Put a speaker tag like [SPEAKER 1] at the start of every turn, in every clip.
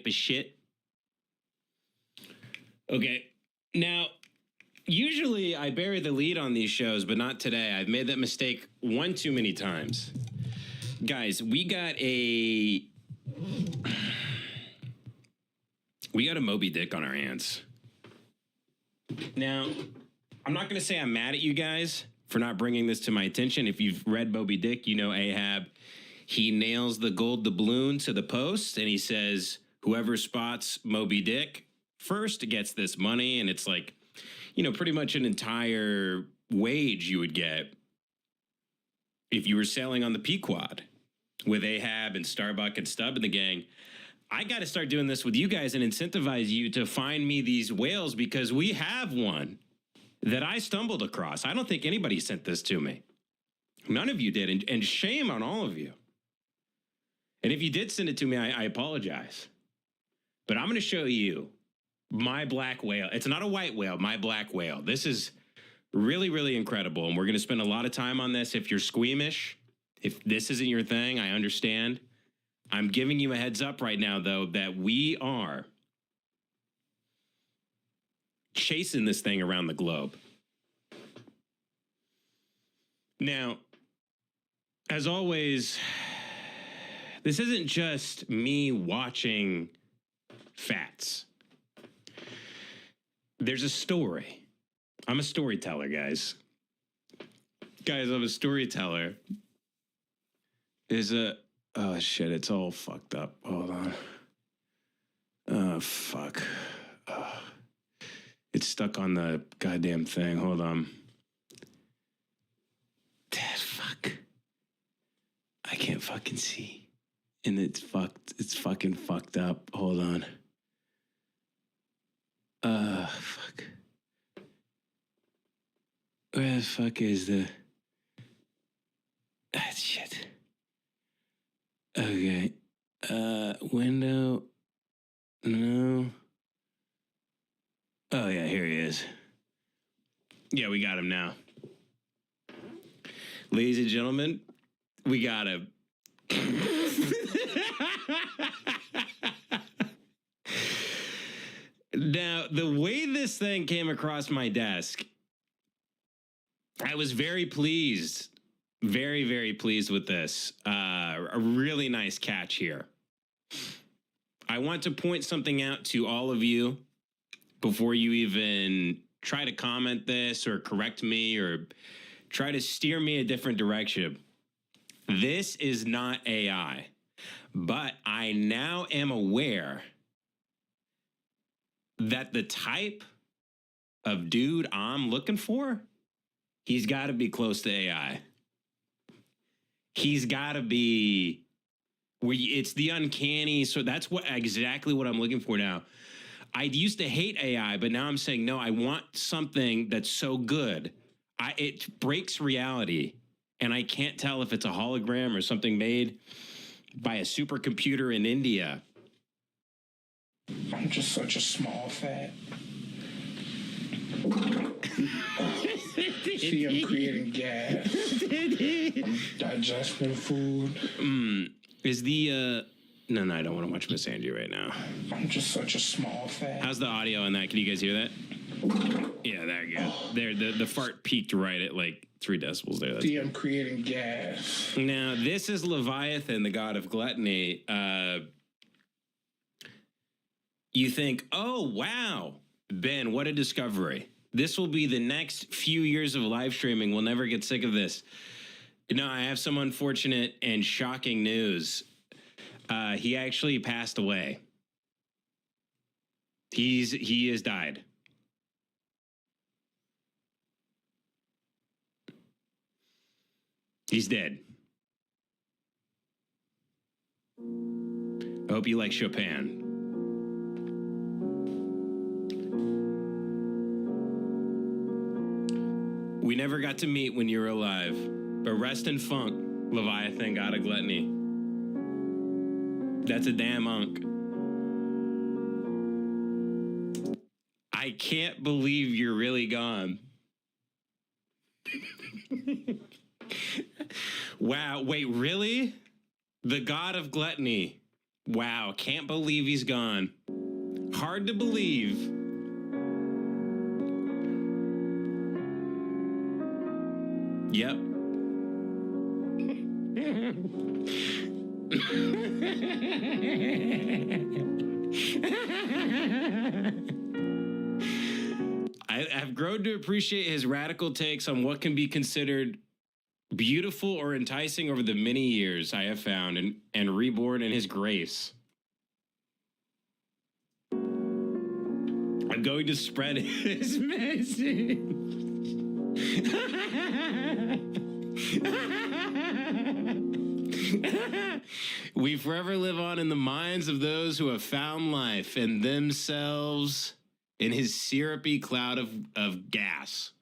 [SPEAKER 1] of shit. Okay. Now, usually I bury the lead on these shows, but not today. I've made that mistake one too many times. Guys, we got a Moby Dick on our hands. Now, I'm not going to say I'm mad at you guys for not bringing this to my attention. If you've read Moby Dick, you know Ahab. He nails the gold doubloon to the post, and he says, whoever spots Moby Dick first gets this money. And it's like, you know, pretty much an entire wage you would get if you were sailing on the Pequod with Ahab and Starbuck and Stubb and the gang. I got to start doing this with you guys and incentivize you to find me these whales, because we have one that I stumbled across. I don't think anybody sent this to me. None of you did, and shame on all of you. And if you did send it to me, I apologize. But I'm going to show you my black whale. It's not a white whale, my black whale. This is really, really incredible, and we're going to spend a lot of time on this. If you're squeamish, if this isn't your thing, I understand. I'm giving you a heads up right now, though, that we are chasing this thing around the globe. Now, as always, this isn't just me watching facts. There's a story. I'm a storyteller, guys. Guys, I'm a storyteller. There's a... Oh, shit, it's all fucked up. Hold on. Oh, fuck. Oh. It's stuck on the goddamn thing. Hold on. Fuck. I can't fucking see. And it's fucked. It's fucking fucked up. Hold on. Fuck. Where the fuck is the... Ah, shit. Okay. Window. No. Oh, yeah, here he is. Yeah, we got him now. Ladies and gentlemen, we got him. Now, the way this thing came across my desk, I was very pleased. Very, very pleased with this. A really nice catch here. I want to point something out to all of you before you even try to comment this or correct me or try to steer me a different direction. This is not AI, but I now am aware that the type of dude I'm looking for, he's got to be close to AI. He's got to be where it's the uncanny. So that's exactly what I'm looking for now. I used to hate AI, but now I'm saying, no, I want something that's so good. It breaks reality. And I can't tell if it's a hologram or something made by a supercomputer in India.
[SPEAKER 2] I'm just such a small fat. See, I'm creating gas. I'm digesting food.
[SPEAKER 1] Is the no, I don't want to watch Miss Angie right now.
[SPEAKER 2] I'm just such a small fat.
[SPEAKER 1] How's the audio on that? Can you guys hear that? Yeah, there you go. There, the fart peaked right at like 3 decibels there.
[SPEAKER 2] See, I'm creating gas.
[SPEAKER 1] Now, this is Leviathan, the god of gluttony. You think, oh, wow, Ben, what a discovery. This will be the next few years of live streaming. We'll never get sick of this. No, I have some unfortunate and shocking news. He actually passed away. He has died. He's dead. I hope you like Chopin. We never got to meet when you were alive, but rest in funk, Leviathan, god of gluttony. That's a damn unk. I can't believe you're really gone. Wow, wait, really? The god of gluttony Wow, can't believe he's gone. Hard to believe. Yep. I've grown to appreciate his radical takes on what can be considered beautiful or enticing over the many years I have found and reborn in his grace. I'm going to spread his message. We forever live on in the minds of those who have found life and themselves in his syrupy cloud of gas.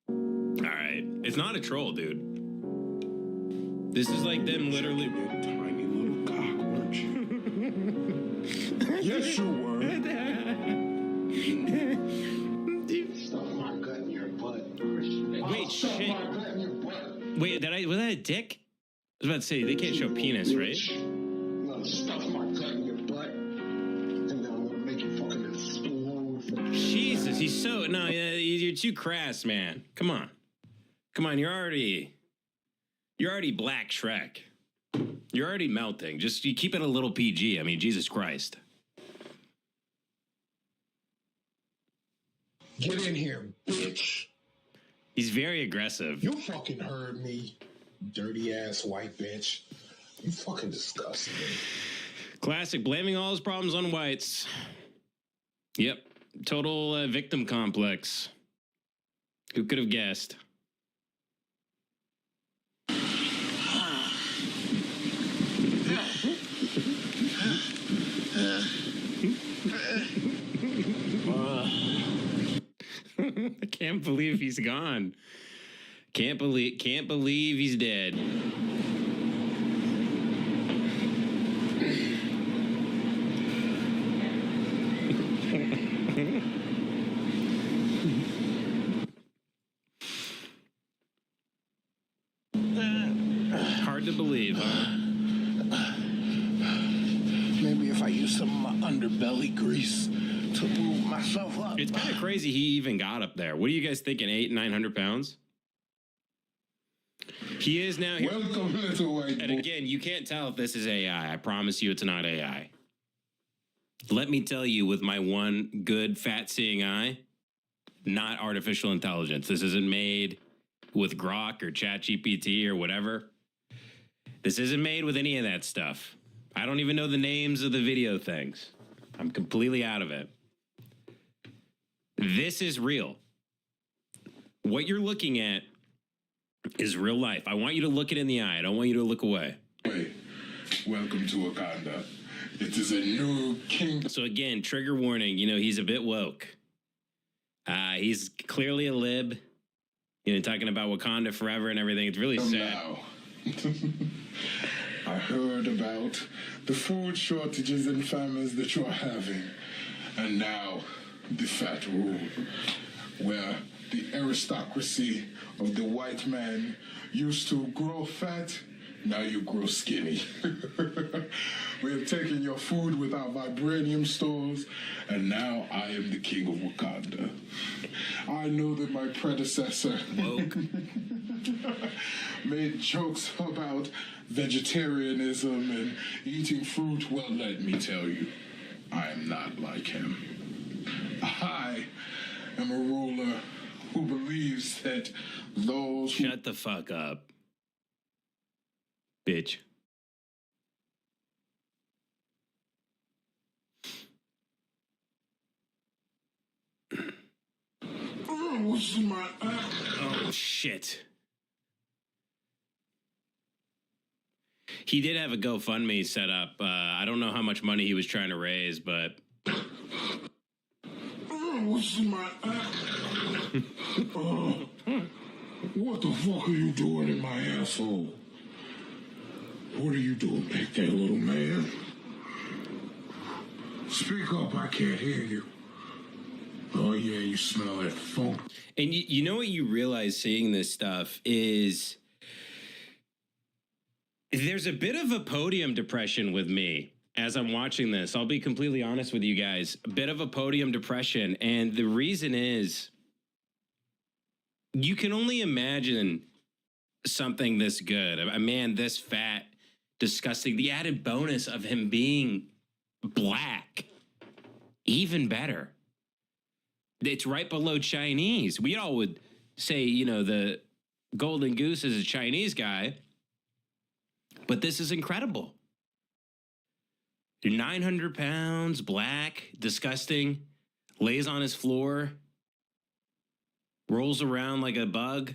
[SPEAKER 1] All right. It's not a troll, dude. This is like them literally.
[SPEAKER 2] Tiny little cockroach. Yes, you were.
[SPEAKER 3] Stuff my gut in your butt.
[SPEAKER 1] Wait,
[SPEAKER 3] Stuff
[SPEAKER 1] shit.
[SPEAKER 3] my gut in your butt.
[SPEAKER 1] Wait, was that a dick? I was about to say, they can't show penis, right?
[SPEAKER 3] No, stuff my gut in your butt. And then I'm gonna make you fucking explode.
[SPEAKER 1] Jesus, he's so... No, you're too crass, man. Come on. Come on, you're already Black Shrek. You're already melting. Just you keep it a little PG. I mean, Jesus Christ.
[SPEAKER 2] Get in here, bitch.
[SPEAKER 1] He's very aggressive.
[SPEAKER 2] You fucking heard me, dirty ass white bitch. You fucking disgusting.
[SPEAKER 1] Classic, blaming all his problems on whites. Yep, total victim complex. Who could have guessed? I can't believe he's gone. Can't believe he's dead. Hard to believe, huh?
[SPEAKER 2] Maybe if I use some of my underbelly grease to move myself up.
[SPEAKER 1] It's kind of crazy he even got up there. What are you guys thinking, 800-900 pounds? He is now here.
[SPEAKER 2] Welcome, little white boy.
[SPEAKER 1] And again, you can't tell if this is AI. I promise you it's not AI. Let me tell you, with my one good fat seeing eye, not artificial intelligence. This isn't made with Grok or ChatGPT or whatever. This isn't made with any of that stuff. I don't even know the names of the video things. I'm completely out of it. This is real. What you're looking at is real life. I want you to look it in the eye. I don't want you to look away.
[SPEAKER 2] Hey, welcome to Wakanda. It is a new king.
[SPEAKER 1] So again, trigger warning, he's a bit woke. He's clearly a lib, talking about Wakanda forever and everything. It's really sad.
[SPEAKER 2] Now. I heard about the food shortages and famines that you're having. And now, the fat rule, where the aristocracy of the white man used to grow fat, now you grow skinny. We have taken your food with our vibranium stores, and now I am the king of Wakanda. I know that my predecessor
[SPEAKER 1] Woke.
[SPEAKER 2] made jokes about vegetarianism and eating fruit. Well, let me tell you, I am not like him. I am a ruler who believes that those who...
[SPEAKER 1] Shut the fuck up, bitch.
[SPEAKER 2] Oh, what's in my...
[SPEAKER 1] Oh, shit. He did have a GoFundMe set up. I don't know how much money he was trying to raise, but...
[SPEAKER 2] Oh, what's in my... What the fuck are you doing in my asshole? What are you doing back there, little man? Speak up, I can't hear you. Oh, yeah, you smell that funk.
[SPEAKER 1] And you know what you realize seeing this stuff is There's a bit of a podium depression with me as I'm watching this. I'll be completely honest with you guys. A bit of a podium depression. And the reason is you can only imagine something this good. A man this fat, disgusting. The added bonus of him being black, even better. It's right below Chinese. We all would say, you know, the golden goose is a Chinese guy, but this is incredible. You're 900 pounds, black, disgusting, lays on his floor, rolls around like a bug,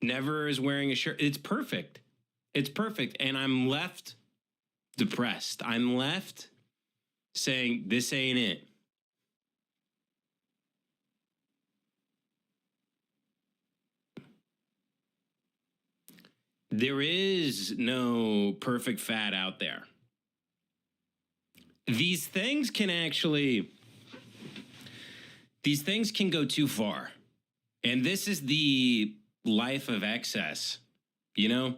[SPEAKER 1] never is wearing a shirt. It's perfect. It's perfect. And I'm left depressed. I'm left saying, this ain't it. There is no perfect fat out there. These things can go too far. And this is the life of excess. You know,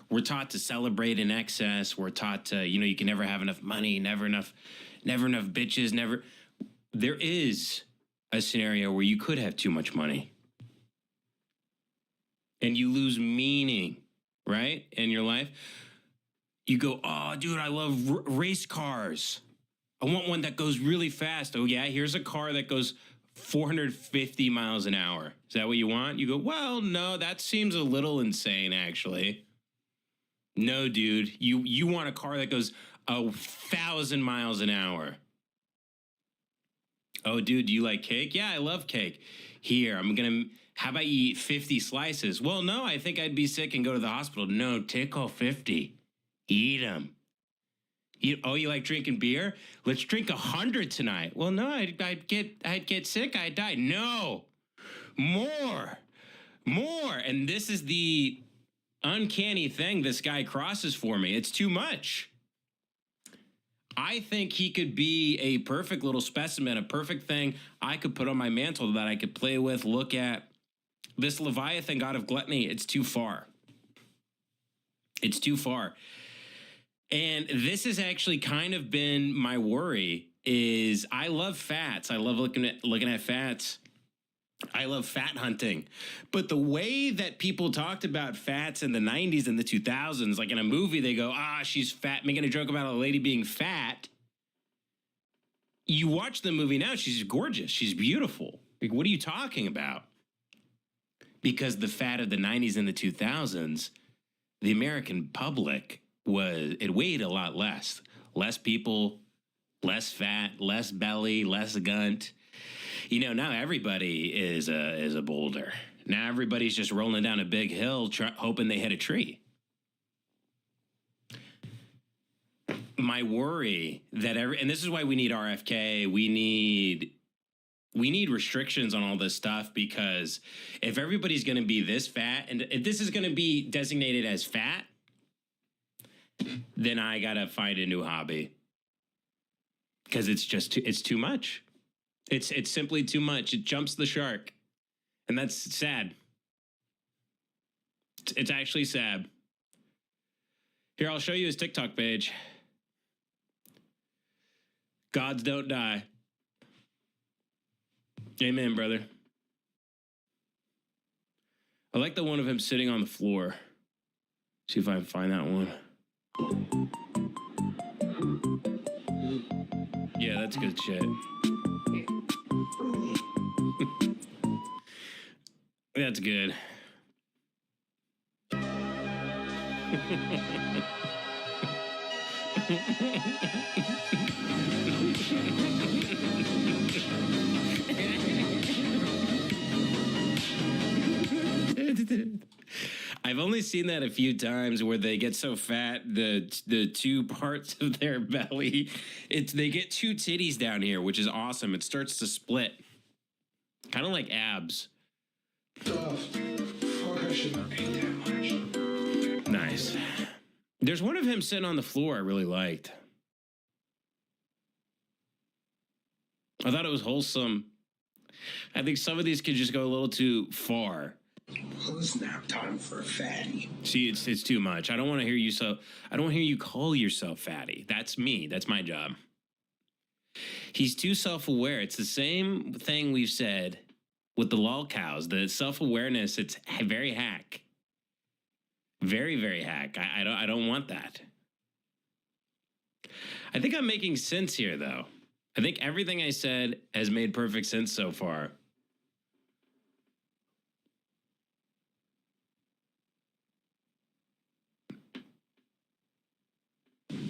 [SPEAKER 1] we're taught to celebrate in excess. We're taught to, you know, you can never have enough money, never enough bitches, there is a scenario where you could have too much money and you lose meaning, right? In your life. You go, oh, dude, I love race cars. I want one that goes really fast. Oh, yeah, here's a car that goes 450 miles an hour. Is that what you want? You go, well, no, that seems a little insane, actually. No, dude, you want a car that goes 1,000 miles an hour. Oh, dude, do you like cake? Yeah, I love cake. Here, how about you eat 50 slices? Well, no, I think I'd be sick and go to the hospital. No, take all 50. Eat them. You like drinking beer? Let's drink 100 tonight. Well, no, I'd get sick. I'd die. No, more. And this is the uncanny thing this guy crosses for me. It's too much. I think he could be a perfect little specimen, a perfect thing I could put on my mantle that I could play with, look at. This Leviathan god of gluttony, it's too far. It's too far. And this has actually kind of been my worry is I love fats. I love looking at fats. I love fat hunting. But the way that people talked about fats in the 90s and the 2000s, like in a movie, they go, she's fat, making a joke about a lady being fat. You watch the movie now, she's gorgeous. She's beautiful. Like, what are you talking about? Because the fat of the 90s and the 2000s, the American public it weighed a lot less. Less people, less fat, less belly, less gunt. You know, now everybody is a boulder. Now everybody's just rolling down a big hill hoping they hit a tree. My worry and this is why we need RFK, we need restrictions on all this stuff, because if everybody's going to be this fat and if this is going to be designated as fat, then I got to find a new hobby, because it's too much. It's simply too much. It jumps the shark, and that's sad. It's actually sad. Here, I'll show you his TikTok page. Gods don't die. Amen, brother. I like the one of him sitting on the floor. See if I can find that one. Yeah, that's good shit. That's good. I've only seen that a few times where they get so fat, the two parts of their belly, they get two titties down here, which is awesome. It starts to split. Kind of like abs. Nice. There's one of him sitting on the floor I really liked. I thought it was wholesome. I think some of these could just go a little too far.
[SPEAKER 3] Well, it's nap time for a fatty.
[SPEAKER 1] See, it's too much. I don't want to hear you I don't want to hear you call yourself fatty. That's me. That's my job. He's too self-aware. It's the same thing we've said with the lol cows. The self-awareness, it's very hack. Very, very hack. I don't want that. I think I'm making sense here, though. I think everything I said has made perfect sense so far.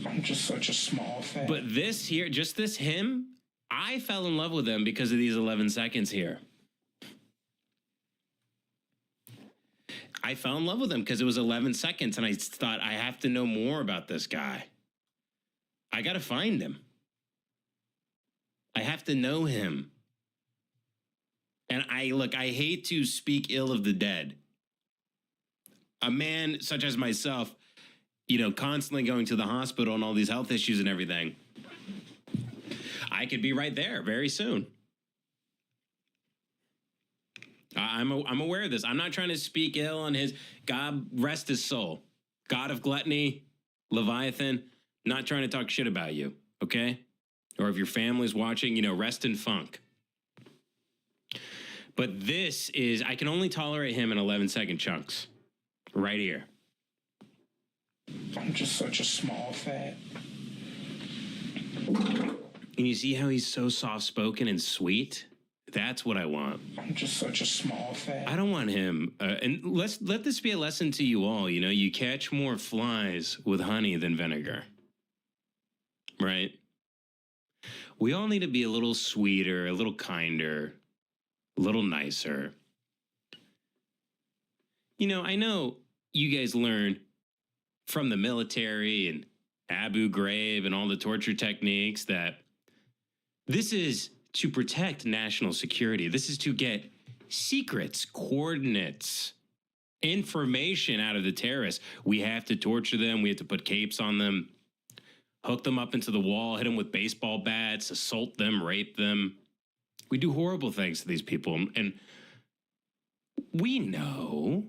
[SPEAKER 2] I'm just such a small fan.
[SPEAKER 1] But this here, just this him, I fell in love with him because of these 11 seconds here. I fell in love with him because it was 11 seconds, and I thought, I have to know more about this guy. I got to find him. I have to know him. And I hate to speak ill of the dead. A man such as myself, constantly going to the hospital and all these health issues and everything. I could be right there very soon. I'm aware of this. I'm not trying to speak ill on his, God rest his soul. God of gluttony, Leviathan, not trying to talk shit about you, okay? Or if your family's watching, rest in funk. But this is, I can only tolerate him in 11-second chunks. Right here.
[SPEAKER 2] I'm just such a small fat.
[SPEAKER 1] And you see how he's so soft-spoken and sweet? That's what I want.
[SPEAKER 2] I'm just such a small fat.
[SPEAKER 1] I don't want him. And let this be a lesson to you all. You catch more flies with honey than vinegar. Right? We all need to be a little sweeter, a little kinder, a little nicer. I know you guys learn from the military and Abu Ghraib and all the torture techniques that this is to protect national security. This is to get secrets, coordinates, information out of the terrorists. We have to torture them. We have to put capes on them, hook them up into the wall, hit them with baseball bats, assault them, rape them. We do horrible things to these people. And we know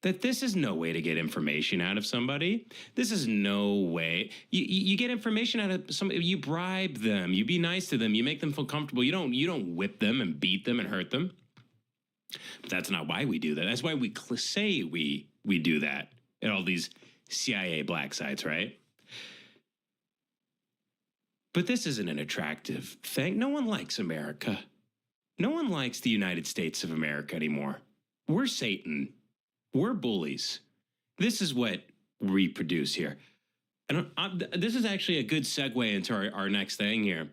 [SPEAKER 1] that this is no way to get information out of somebody. This is no way. You get information out of somebody. You bribe them. You be nice to them. You make them feel comfortable. You don't whip them and beat them and hurt them. But that's not why we do that. That's why we say we do that at all these CIA black sites, right? But this isn't an attractive thing. No one likes America. No one likes the United States of America anymore. We're Satan. We're bullies. This is what we produce here. And this is actually a good segue into our next thing here.